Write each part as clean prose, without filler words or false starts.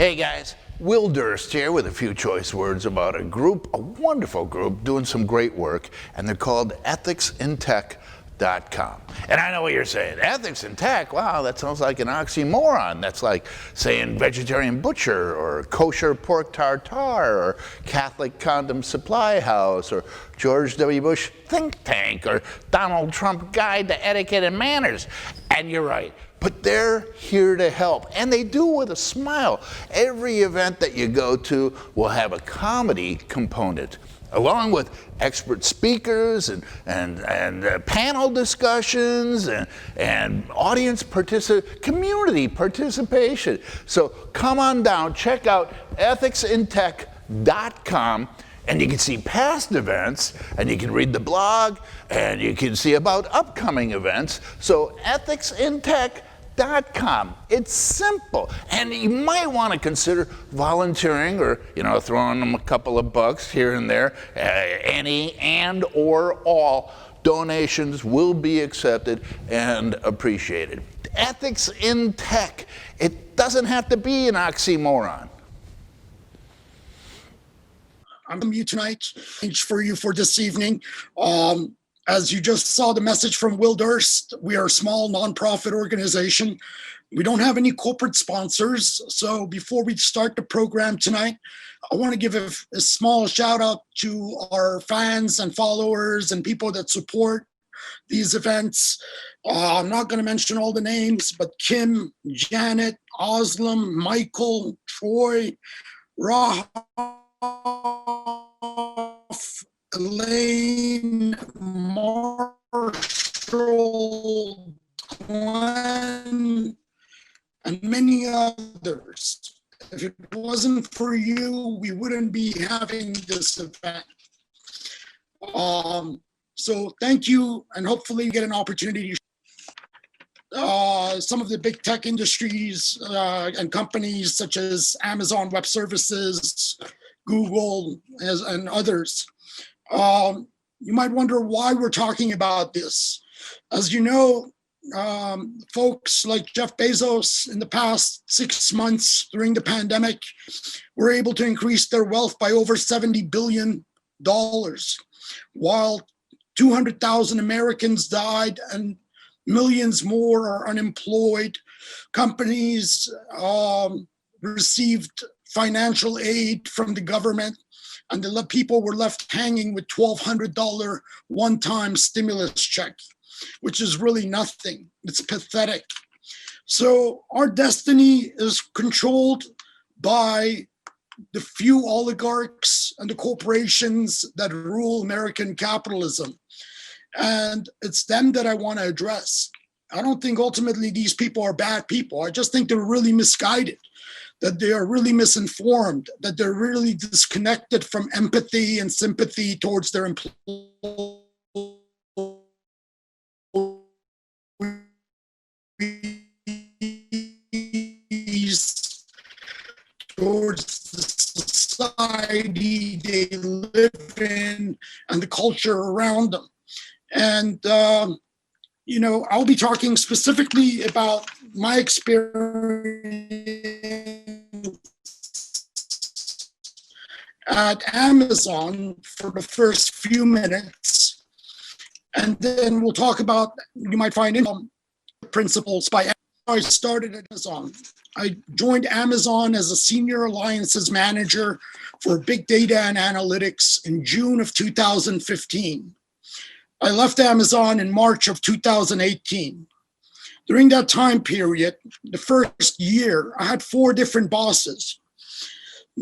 Hey guys, Will Durst here with a few choice words about a group, a wonderful group, doing some great work, and they're called ethicsintech.com. And I know what you're saying, ethics in tech, wow, that sounds like an oxymoron. That's like saying vegetarian butcher, or kosher pork tartare, or Catholic condom supply house, or George W. Bush think tank, or Donald Trump guide to etiquette and manners. And you're right. But they're here to help, and they do with a smile. Every event that you go to will have a comedy component, along with expert speakers and panel discussions and audience community participation. So come on down, check out ethicsintech.com, and you can see past events, and you can read the blog, and you can see about upcoming events. So ethicsintech.com. It's simple, and you might want to consider volunteering, or throwing them a couple of bucks here and there. Any and or all donations will be accepted and appreciated. Ethics in tech. It doesn't have to be an oxymoron. I'm you tonight for you for this evening. As you just saw the message from Will Durst, we are a small nonprofit organization. We don't have any corporate sponsors. So before we start the program tonight, I want to give a small shout out to our fans and followers and people that support these events. I'm not going to mention all the names, but Kim, Janet, Oslam, Michael, Troy, Rahaf, Elaine, Marshall, Glenn, and many others. If it wasn't for you, we wouldn't be having this event. So thank you, and hopefully you get an opportunity to some of the big tech industries and companies such as Amazon Web Services, Google, and others. You might wonder why we're talking about this. As you know, folks like Jeff Bezos in the past 6 months during the pandemic were able to increase their wealth by over $70 billion, while 200,000 Americans died and millions more are unemployed. Companies received financial aid from the government, and the people were left hanging with $1,200 one-time stimulus check, which is really nothing. It's pathetic. So our destiny is controlled by the few oligarchs and the corporations that rule American capitalism. And it's them that I want to address. I don't think ultimately these people are bad people. I just think they're really misguided, that they are really misinformed, that they're really disconnected from empathy and sympathy towards their employees, towards the society they live in and the culture around them. And, I'll be talking specifically about my experience at Amazon for the first few minutes. And then we'll talk about, you might find principles by I started at Amazon. I joined Amazon as a senior alliances manager for big data and analytics in June of 2015. I left Amazon in March of 2018. During that time period, the first year, I had 4 different bosses.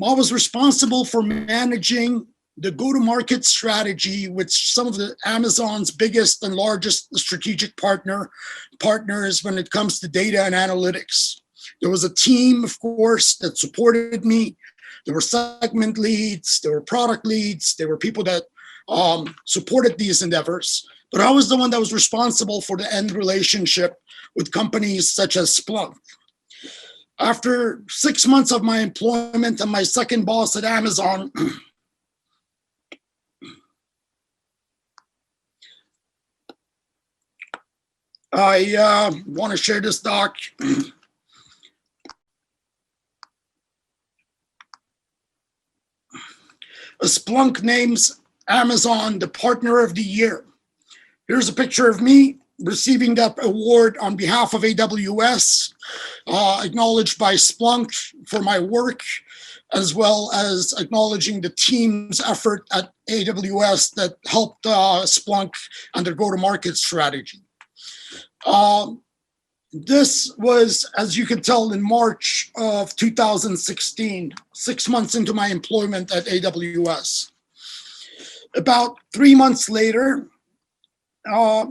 I was responsible for managing the go-to-market strategy with some of the Amazon's biggest and largest strategic partners when it comes to data and analytics. There was a team, of course, that supported me. There were segment leads, there were product leads, there were people that supported these endeavors, but I was the one that was responsible for the end relationship with companies such as Splunk. After 6 months of my employment and my second boss at Amazon, I want to share this doc. Splunk names Amazon the partner of the year. Here's a picture of me receiving that award on behalf of AWS, acknowledged by Splunk for my work, as well as acknowledging the team's effort at AWS that helped Splunk and their go-to-market strategy. This was, as you can tell, in March of 2016, 6 months into my employment at AWS. About 3 months later,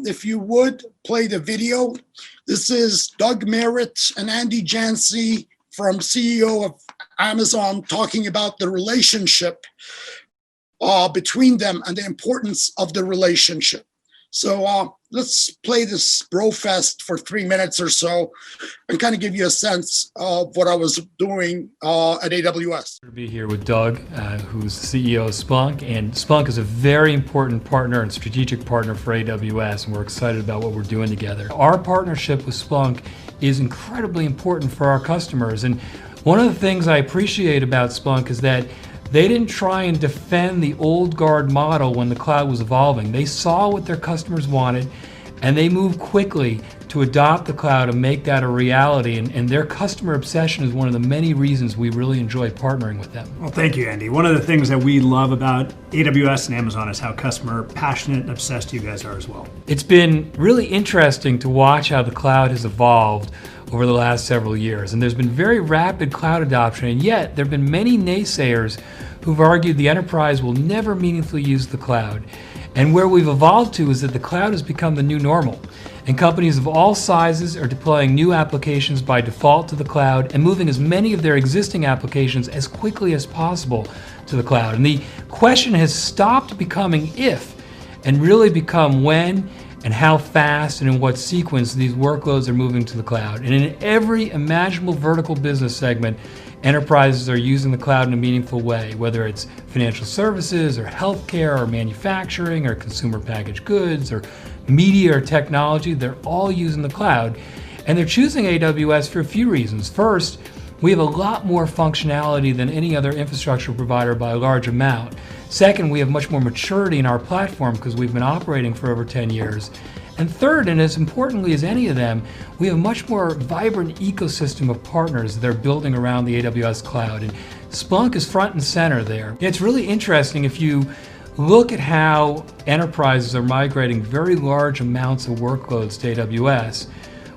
if you would play the video, this is Doug Merritt and Andy Jassy from CEO of Amazon talking about the relationship between them and the importance of the relationship. So let's play this Brofest for 3 minutes or so and kind of give you a sense of what I was doing at AWS. To be here with Doug, who's the CEO of Splunk, and Splunk is a very important partner and strategic partner for AWS, and we're excited about what we're doing together. Our partnership with Splunk is incredibly important for our customers, and one of the things I appreciate about Splunk is that they didn't try and defend the old guard model when the cloud was evolving. They saw what their customers wanted, and they moved quickly to adopt the cloud and make that a reality. And their customer obsession is one of the many reasons we really enjoy partnering with them. Well, thank you, Andy. One of the things that we love about AWS and Amazon is how customer passionate and obsessed you guys are as well. It's been really interesting to watch how the cloud has evolved over the last several years. And there's been very rapid cloud adoption, and yet there have been many naysayers who've argued the enterprise will never meaningfully use the cloud. And where we've evolved to is that the cloud has become the new normal. And companies of all sizes are deploying new applications by default to the cloud and moving as many of their existing applications as quickly as possible to the cloud. And the question has stopped becoming if and really become when and how fast and in what sequence these workloads are moving to the cloud. And in every imaginable vertical business segment, enterprises are using the cloud in a meaningful way, whether it's financial services or healthcare or manufacturing or consumer packaged goods or media or technology. They're all using the cloud, and they're choosing AWS for a few reasons. First, we have a lot more functionality than any other infrastructure provider by a large amount. Second, we have much more maturity in our platform because we've been operating for over 10 years. And third, and as importantly as any of them, we have a much more vibrant ecosystem of partners that are building around the AWS cloud. And Splunk is front and center there. It's really interesting if you look at how enterprises are migrating very large amounts of workloads to AWS.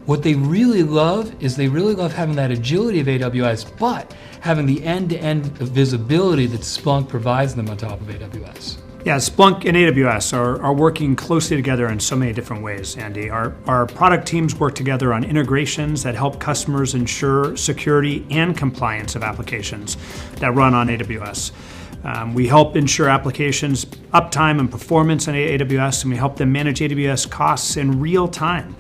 What they really love is they really love having that agility of AWS, but having the end-to-end visibility that Splunk provides them on top of AWS. Yeah, Splunk and AWS are working closely together in so many different ways, Andy. Our product teams work together on integrations that help customers ensure security and compliance of applications that run on AWS. We help ensure applications uptime and performance on AWS, and we help them manage AWS costs in real time.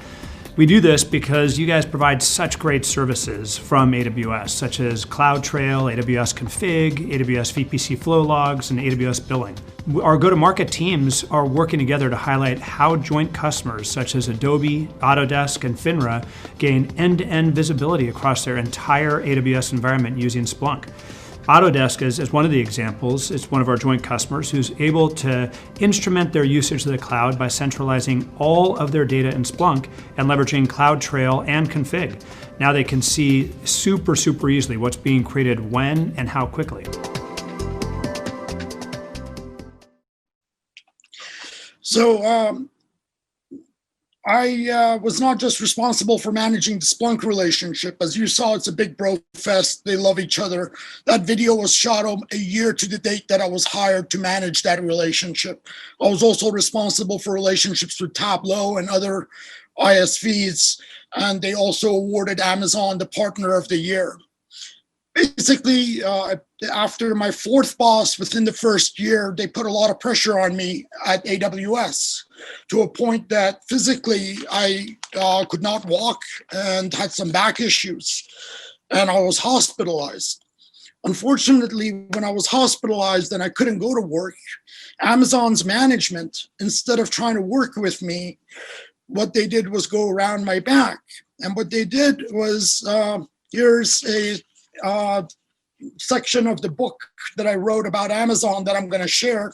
We do this because you guys provide such great services from AWS, such as CloudTrail, AWS Config, AWS VPC Flow Logs, and AWS Billing. Our go-to-market teams are working together to highlight how joint customers such as Adobe, Autodesk, and FINRA gain end-to-end visibility across their entire AWS environment using Splunk. Autodesk is one of the examples. It's one of our joint customers who's able to instrument their usage of the cloud by centralizing all of their data in Splunk and leveraging CloudTrail and Config. Now they can see super easily what's being created when and how quickly. So I was not just responsible for managing the Splunk relationship. As you saw, it's a big bro fest. They love each other. That video was shot a year to the date that I was hired to manage that relationship. I was also responsible for relationships with Tableau and other ISVs, and they also awarded Amazon the Partner of the Year. Basically, after my fourth boss within the first year, they put a lot of pressure on me at AWS to a point that physically I could not walk and had some back issues, and I was hospitalized. Unfortunately, when I was hospitalized and I couldn't go to work, Amazon's management, instead of trying to work with me, what they did was go around my back. And what they did was, here's a section of the book that I wrote about Amazon that I'm going to share.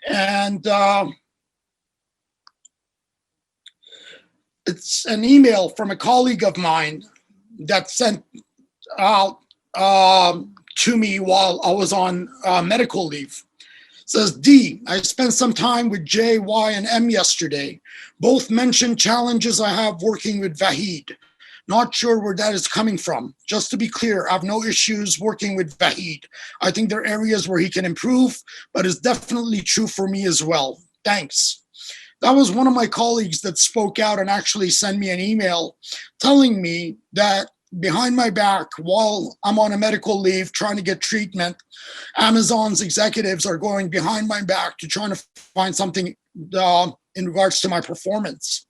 And it's an email from a colleague of mine that sent out to me while I was on medical leave. It says, D, I spent some time with J, Y, and M yesterday. Both mentioned challenges I have working with Vahid. Not sure where that is coming from. Just to be clear, I have no issues working with Vahid. I think there are areas where he can improve, but it's definitely true for me as well. Thanks. That was one of my colleagues that spoke out and actually sent me an email telling me that behind my back, while I'm on a medical leave trying to get treatment, Amazon's executives are going behind my back to try to find something in regards to my performance.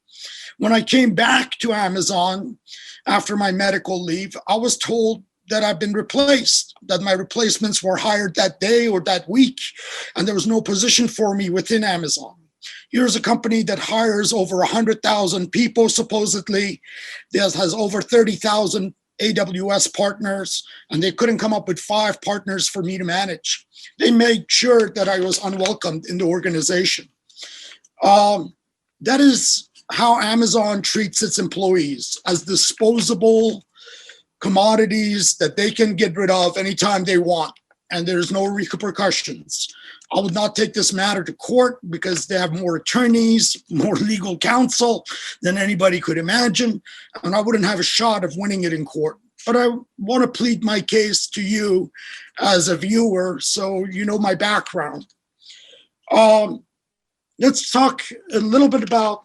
When I came back to Amazon after my medical leave, I was told that I've been replaced, that my replacements were hired that day or that week, and there was no position for me within Amazon. Here's a company that hires over 100,000 people, supposedly. That has over 30,000 AWS partners, and they couldn't come up with 5 partners for me to manage. They made sure that I was unwelcomed in the organization. That is how Amazon treats its employees, as disposable commodities that they can get rid of anytime they want, and there's no repercussions. I would not take this matter to court because they have more attorneys, more legal counsel than anybody could imagine, and I wouldn't have a shot of winning it in court. But I want to plead my case to you as a viewer, so you know my background. Let's talk a little bit about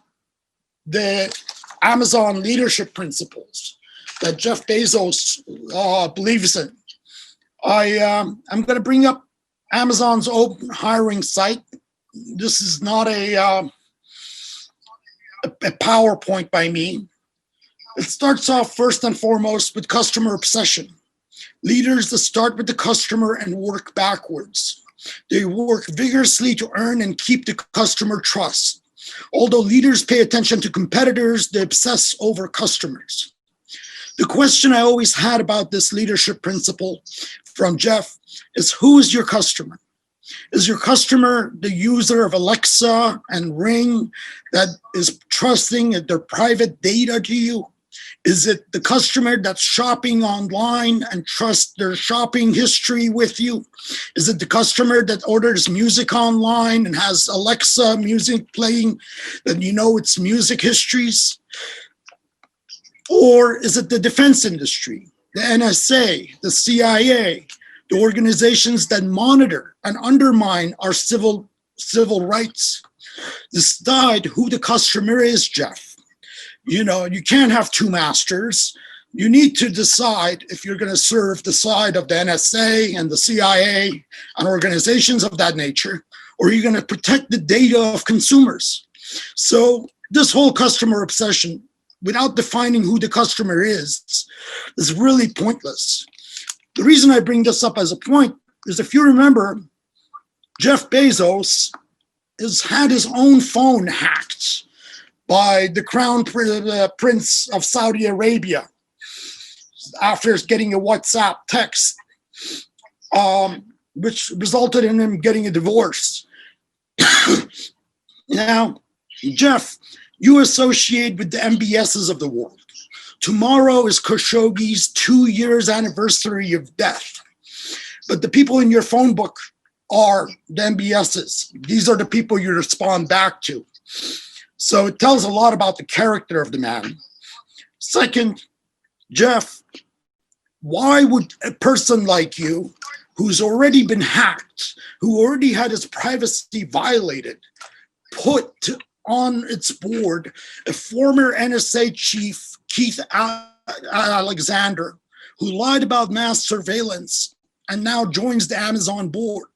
the Amazon leadership principles that Jeff Bezos believes in. I'm going to bring up Amazon's open hiring site. This is not a PowerPoint by me. It starts off first and foremost with customer obsession. Leaders that start with the customer and work backwards. They work vigorously to earn and keep the customer trust. Although leaders pay attention to competitors, they obsess over customers. The question I always had about this leadership principle from Jeff is, who is your customer? Is your customer the user of Alexa and Ring that is trusting their private data to you? Is it the customer that's shopping online and trusts their shopping history with you? Is it the customer that orders music online and has Alexa music playing, that you know it's music histories? Or is it the defense industry, the NSA, the CIA, the organizations that monitor and undermine our civil rights? Decide who the customer is, Jeff. You know, you can't have two masters. You need to decide if you're going to serve the side of the NSA and the CIA and organizations of that nature, or you're going to protect the data of consumers. So this whole customer obsession, without defining who the customer is really pointless. The reason I bring this up as a point is, if you remember, Jeff Bezos has had his own phone hacked by the Crown Prince of Saudi Arabia after getting a WhatsApp text, which resulted in him getting a divorce. Now, Jeff, you associate with the MBSs of the world. Tomorrow is Khashoggi's 2 years anniversary of death. But the people in your phone book are the MBSs. These are the people you respond back to. So it tells a lot about the character of the man. Second, Jeff, why would a person like you, who's already been hacked, who already had his privacy violated, put on its board a former NSA chief, Keith Alexander, who lied about mass surveillance and now joins the Amazon board?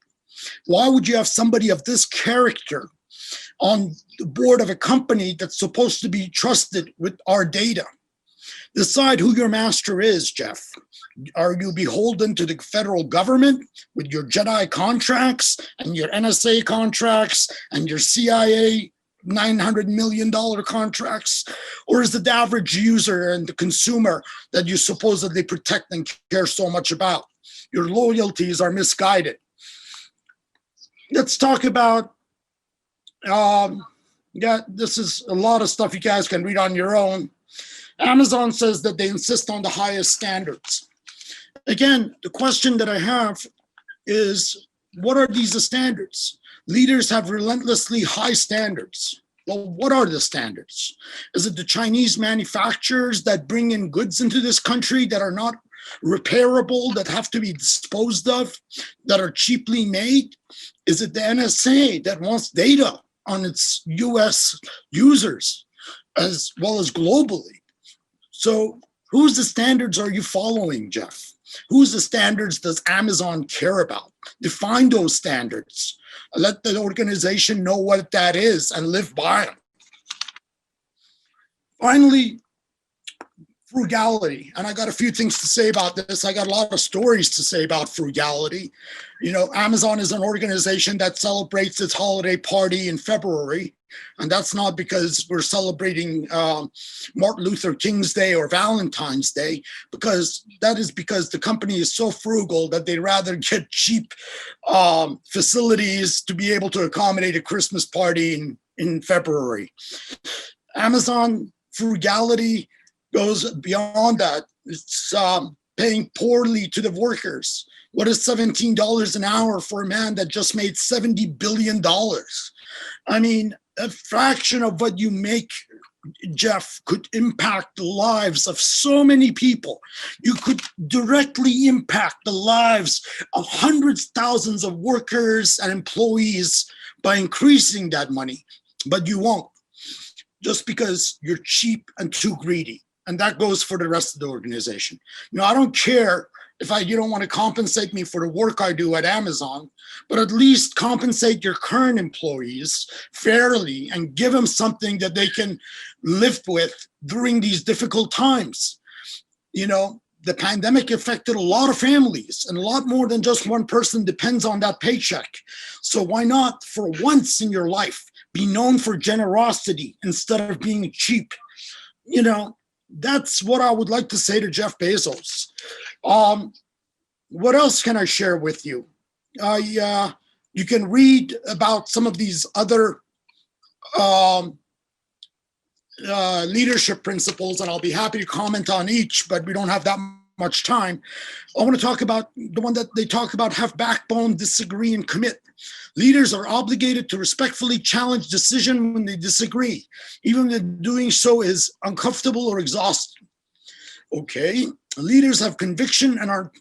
Why would you have somebody of this character on the board of a company that's supposed to be trusted with our data? Decide who your master is, Jeff. Are you beholden to the federal government with your Jedi contracts and your NSA contracts and your CIA $900 million contracts? Or is it the average user and the consumer that you supposedly protect and care so much about? Your loyalties are misguided. Let's talk about, this is a lot of stuff you guys can read on your own. Amazon says that they insist on the highest standards. Again, the question that I have is, what are these standards? Leaders have relentlessly high standards. Well, what are the standards? Is it the Chinese manufacturers that bring in goods into this country that are not repairable, that have to be disposed of, that are cheaply made? Is it the NSA that wants data on its US users as well as globally? So whose the standards are you following, Jeff? Whose the standards does Amazon care about? Define those standards. Let the organization know what that is and live by them. Finally, frugality. And I got a few things to say about this. I got a lot of stories to say about frugality. You know, Amazon is an organization that celebrates its holiday party in February. And that's not because we're celebrating Martin Luther King's Day or Valentine's Day, because that is because the company is so frugal that they'd rather get cheap facilities to be able to accommodate a Christmas party in February. Amazon frugality goes beyond that. It's paying poorly to the workers. What is $17 an hour for a man that just made $70 billion? I mean, a fraction of what you make, Jeff, could impact the lives of so many people. You could directly impact the lives of hundreds, thousands of workers and employees by increasing that money, but you won't, just because you're cheap and too greedy. And that goes for the rest of the organization. You know, I don't care if you don't want to compensate me for the work I do at Amazon, but at least compensate your current employees fairly and give them something that they can live with during these difficult times. You know, the pandemic affected a lot of families, and a lot more than just one person depends on that paycheck. So why not, for once in your life, be known for generosity instead of being cheap? You know, that's what I would like to say to Jeff Bezos. What else can I share with you? You can read about some of these other leadership principles, and I'll be happy to comment on each, but we don't have that much time. I want to talk about the one that they talk about: have backbone, disagree, and commit. Leaders are obligated to respectfully challenge decision when they disagree, even if doing so is uncomfortable or exhausting. Okay, leaders have conviction and are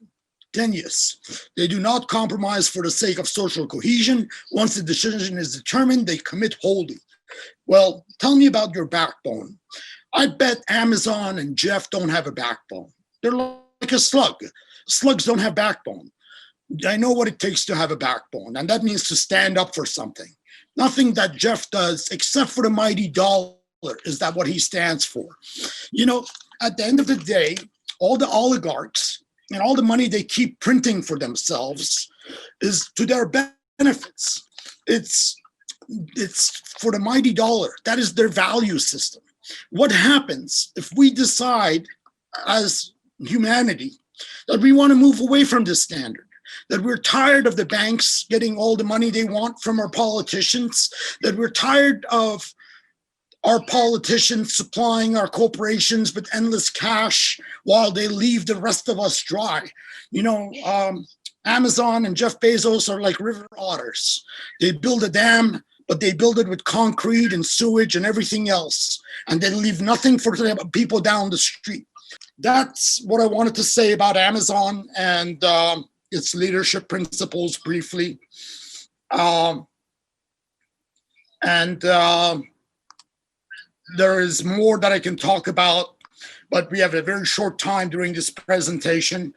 tenacious. They do not compromise for the sake of social cohesion. Once the decision is determined, they commit wholly. Well, tell me about your backbone. I bet Amazon and Jeff don't have a backbone. They're like a slug. Slugs don't have backbone. I know what it takes to have a backbone, and that means to stand up for something. Nothing that Jeff does, except for the mighty dollar, is that what he stands for. You know, at the end of the day, all the oligarchs and all the money they keep printing for themselves is to their benefits. It's for the mighty dollar. That is their value system. What happens if we decide as humanity that we want to move away from this standard, that we're tired of the banks getting all the money they want from our politicians, that we're tired of our politicians supplying our corporations with endless cash while they leave the rest of us dry? You know, Amazon and Jeff Bezos are like river otters. They build a dam, but they build it with concrete and sewage and everything else, and they leave nothing for the people down the street. That's what I wanted to say about Amazon and its leadership principles briefly. There is more that I can talk about, but we have a very short time during this presentation.